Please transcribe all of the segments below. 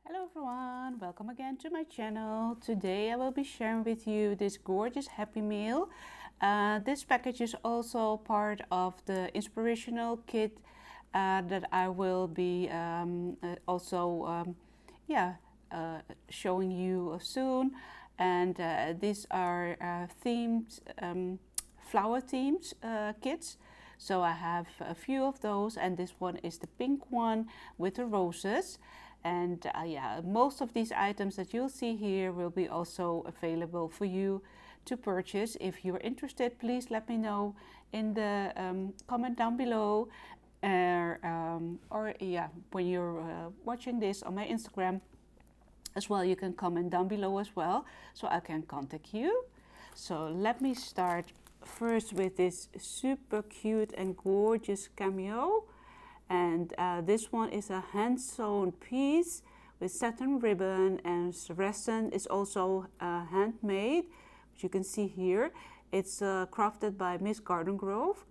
Hello everyone, welcome again to my channel. Today I will be sharing with you this gorgeous Happy Meal. This package is also part of the inspirational kit that I will be showing you soon. And these are themed, flower themed kits. So I have a few of those, and this one is the pink one with the roses. And most of these items that you'll see here will be also available for you to purchase. If you're interested, please let me know in the comment down below, when you're watching this on my Instagram as well. You can comment down below as well, so I can contact you. So let me start first with this super cute and gorgeous Cameo. And this one is a hand sewn piece with satin ribbon, and resin is also handmade, which you can see here. It's crafted by Msgardengrove.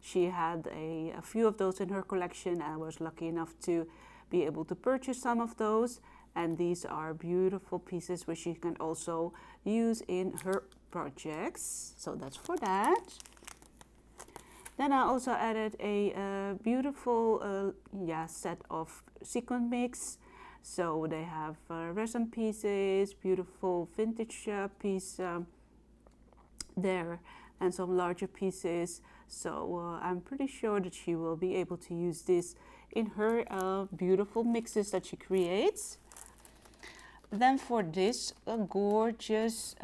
She had a few of those in her collection, and I was lucky enough to be able to purchase some of those. And these are beautiful pieces which she can also use in her projects. So that's for that. Then I also added a beautiful set of sequin mix. So they have resin pieces, beautiful vintage piece there, and some larger pieces. So I'm pretty sure that she will be able to use this in her beautiful mixes that she creates. Then for this gorgeous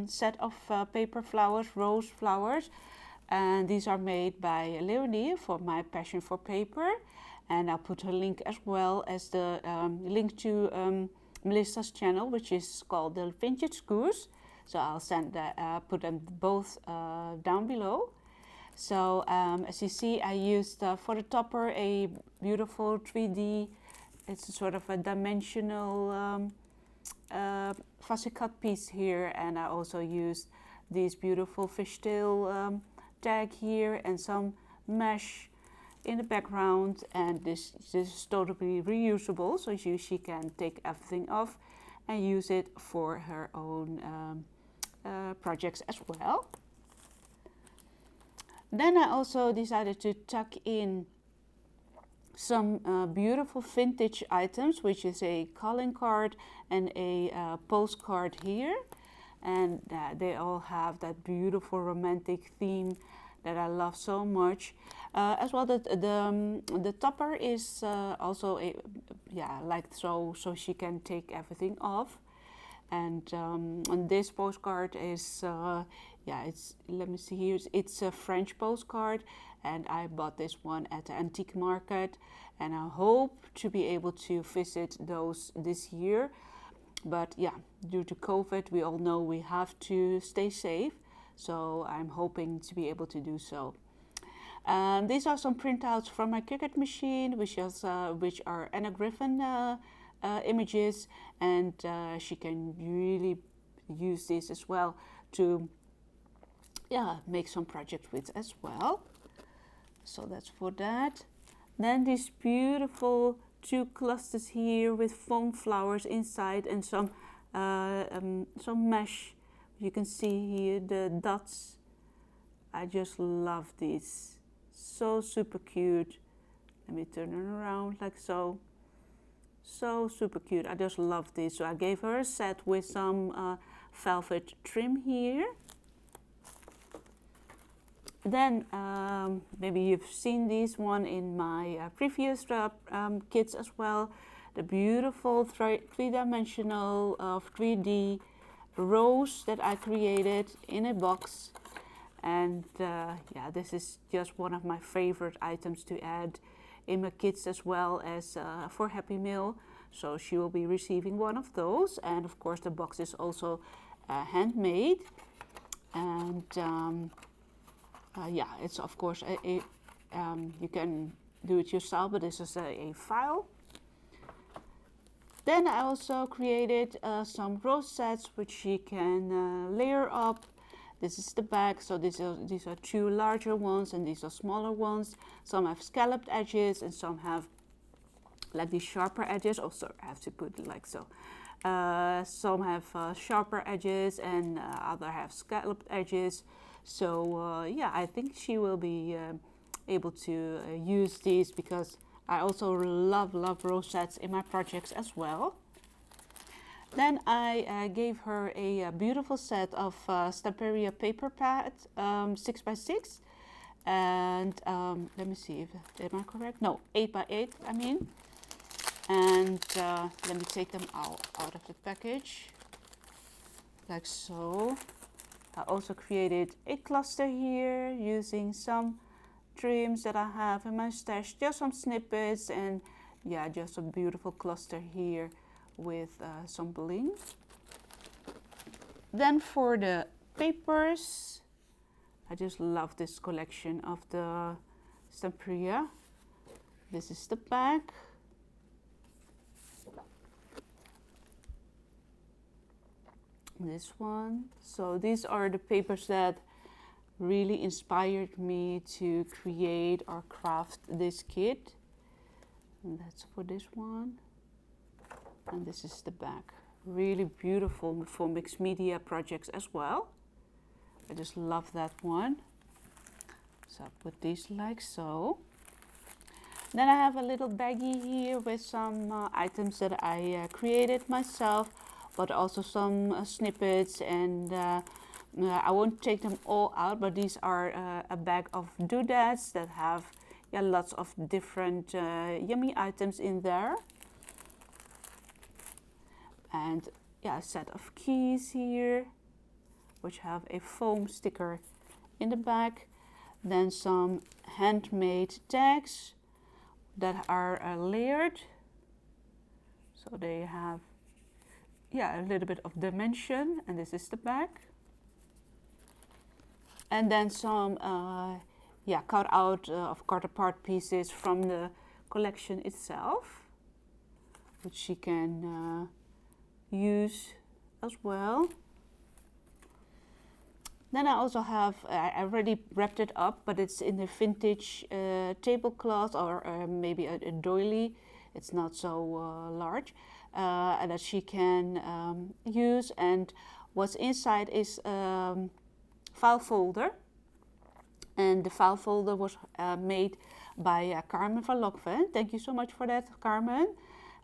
set of paper flowers, rose flowers. And these are made by Leonie for MyPassionForPaper, and I'll put her link as well as the link to Melissa's channel, which is called the Vintage Goose. So I'll send that, put them both down below. So as you see, I used for the topper a beautiful 3D. It's a sort of a dimensional fussy cut piece here, and I also used these beautiful fishtail tag here and some mesh in the background, and this is totally reusable, so she can take everything off and use it for her own projects as well. Then I also decided to tuck in some beautiful vintage items, which is a calling card and a postcard here. And they all have that beautiful romantic theme that I love so much. As well, the topper is also so she can take everything off. And this postcard is let me see here. It's a French postcard, and I bought this one at the antique market, and I hope to be able to visit those this year. But yeah, due to COVID, we all know we have to stay safe. So I'm hoping to be able to do so. These are some printouts from my Cricut machine, which are Anna Griffin images. And she can really use this as well to make some projects with as well. So that's for that. Then these beautiful two clusters here with foam flowers inside, and some mesh. You can see here the dots. I just love these. So super cute. Let me turn it around like so. So super cute. I just love this. So I gave her a set with some velvet trim here. Then maybe you've seen this one in my previous kits as well. The beautiful three-dimensional 3D rose that I created in a box. And this is just one of my favorite items to add in my kits as well as for Happy Meal. So she will be receiving one of those. And of course the box is also handmade. And it's of course you can do it yourself, but this is a file. Then I also created some rose sets which she can layer up. This is the back, so these are two larger ones and these are smaller ones. Some have scalloped edges and some have like these sharper edges. Also, I have to put it like so. Some have sharper edges and other have scalloped edges. So yeah, I think she will be able to use these, because I also love rosettes in my projects as well. Then I gave her a beautiful set of Staperia Paper Pad 6x6, and let me see if am I correct? No, 8x8 I mean. And let me take them out of the package, like so. I also created a cluster here using some trims that I have in my stash, just some snippets, and yeah, just a beautiful cluster here with some bling. Then for the papers, I just love this collection of the Staperia. This is the back. This one. So these are the papers that really inspired me to create or craft this kit. And that's for this one. And this is the back. Really beautiful for mixed media projects as well. I just love that one. So I put these like so. Then I have a little baggie here with some items that I created myself, but also some snippets, and I won't take them all out, but these are a bag of doodads that have lots of different yummy items in there. And a set of keys here, which have a foam sticker in the back. Then some handmade tags that are layered, so they have a little bit of dimension, and this is the back. And then some cut out of cut apart pieces from the collection itself, which she can use as well. Then I also have, I already wrapped it up, but it's in the vintage tablecloth, or maybe a doily. It's not so large, and that she can use. And what's inside is file folder, and the file folder was made by Carmen van Lokven. Thank you so much for that, Carmen.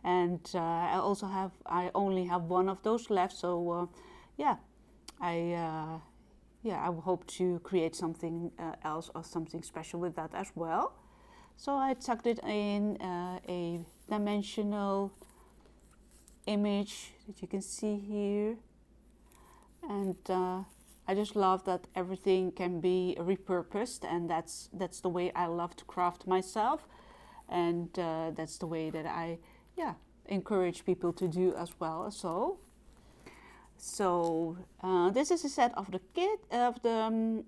And I only have one of those left, so I hope to create something else or something special with that as well. So I tucked it in a dimensional image that you can see here, and I just love that everything can be repurposed, and that's the way I love to craft myself, and that's the way that I encourage people to do as well. So this is a set of the kit of the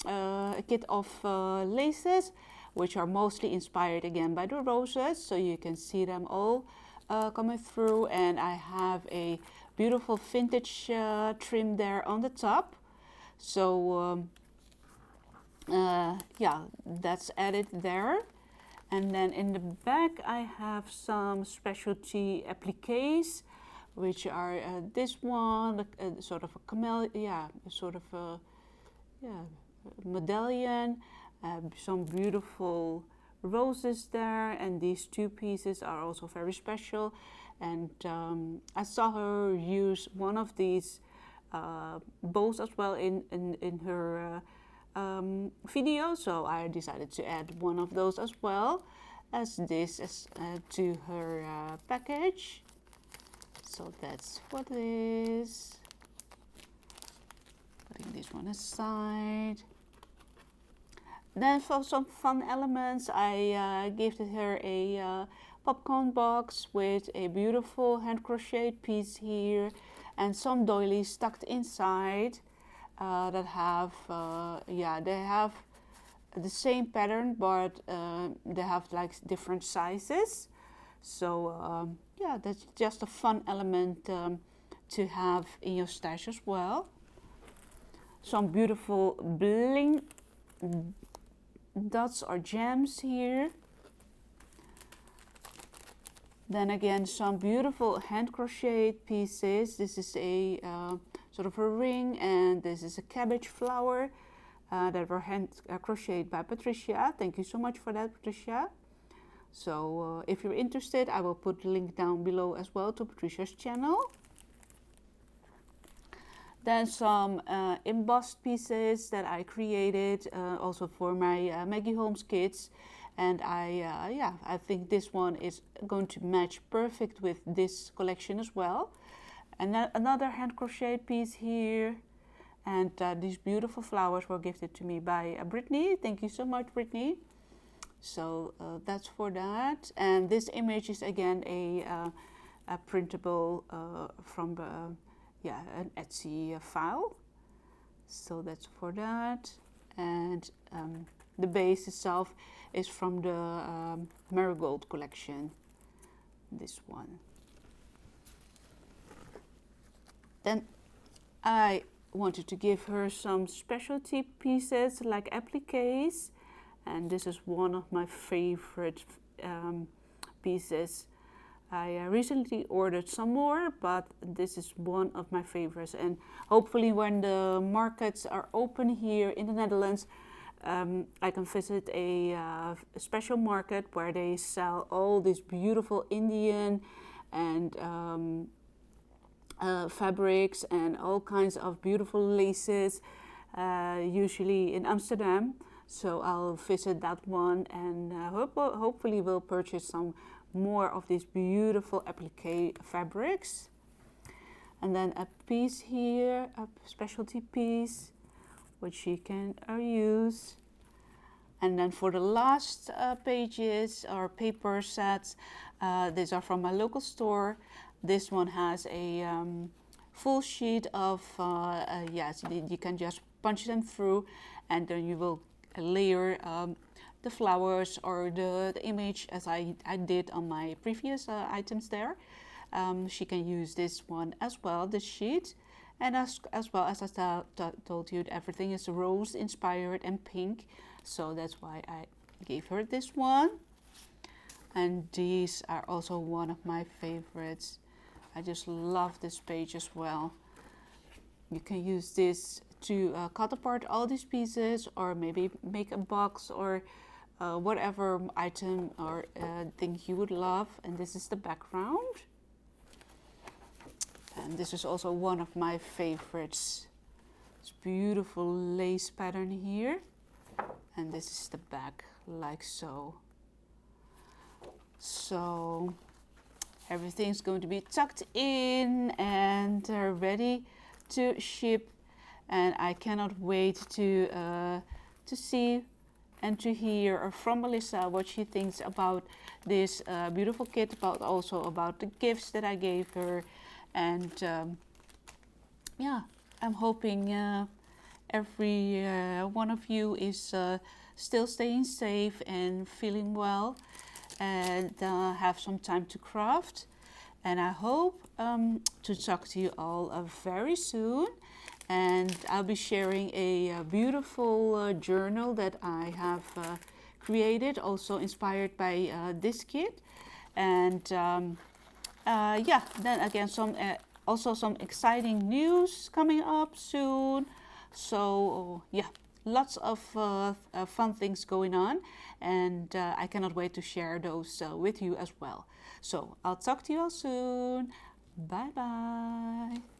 kit of laces, which are mostly inspired again by the roses. So you can see them all coming through, and I have a beautiful vintage trim there on the top. So that's added there. And then in the back I have some specialty appliques, which are this one, sort of a camel, sort of a medallion, some beautiful roses there, and these two pieces are also very special. And I saw her use one of these bows as well in her video, so I decided to add one of those as well as this to her package. So that's what it is. Putting this one aside. Then for some fun elements, I gifted her a popcorn box with a beautiful hand crocheted piece here, and some doilies tucked inside that have, they have the same pattern, but they have like different sizes. So that's just a fun element to have in your stash as well. Some beautiful bling dots or gems here. Then again, some beautiful hand crocheted pieces. This is a sort of a ring, and this is a cabbage flower that were hand crocheted by Patricia. Thank you so much for that, Patricia. So if you're interested, I will put the link down below as well to Patricia's channel. Then some embossed pieces that I created also for my Maggie Holmes kits. And I think this one is going to match perfect with this collection as well. And then another hand crocheted piece here. And these beautiful flowers were gifted to me by Brittany. Thank you so much, Brittany. So that's for that. And this image is again a printable from an Etsy file. So that's for that. And the base itself is from the Marigold collection, this one. Then I wanted to give her some specialty pieces like appliques, and this is one of my favorite pieces. I recently ordered some more, but this is one of my favorites, and hopefully when the markets are open here in the Netherlands, I can visit a special market where they sell all these beautiful Indian and fabrics and all kinds of beautiful laces, usually in Amsterdam. So I'll visit that one, and hopefully we'll purchase some more of these beautiful applique fabrics. And then a piece here, a specialty piece, which you can use. And then for the last pages or paper sets, these are from my local store. This one has a full sheet of, yes, you can just punch them through, and then you will layer the flowers or the image as I did on my previous items there. She can use this one as well, this sheet. And as well as I told you, everything is rose inspired and pink. So that's why I gave her this one. And these are also one of my favorites. I just love this page as well. You can use this to cut apart all these pieces, or maybe make a box, or whatever item or thing you would love. And this is the background. And this is also one of my favorites. It's beautiful lace pattern here. And this is the back, like so. So everything's going to be tucked in and ready to ship. And I cannot wait to see and to hear from Melissa what she thinks about this beautiful kit, also about the gifts that I gave her. And yeah, I'm hoping every one of you is still staying safe and feeling well, and have some time to craft. And I hope to talk to you all very soon. And I'll be sharing a beautiful journal that I have created, also inspired by this kit. And yeah, then again, also some exciting news coming up soon. So yeah, lots of fun things going on, and I cannot wait to share those with you as well. So I'll talk to you all soon. Bye bye.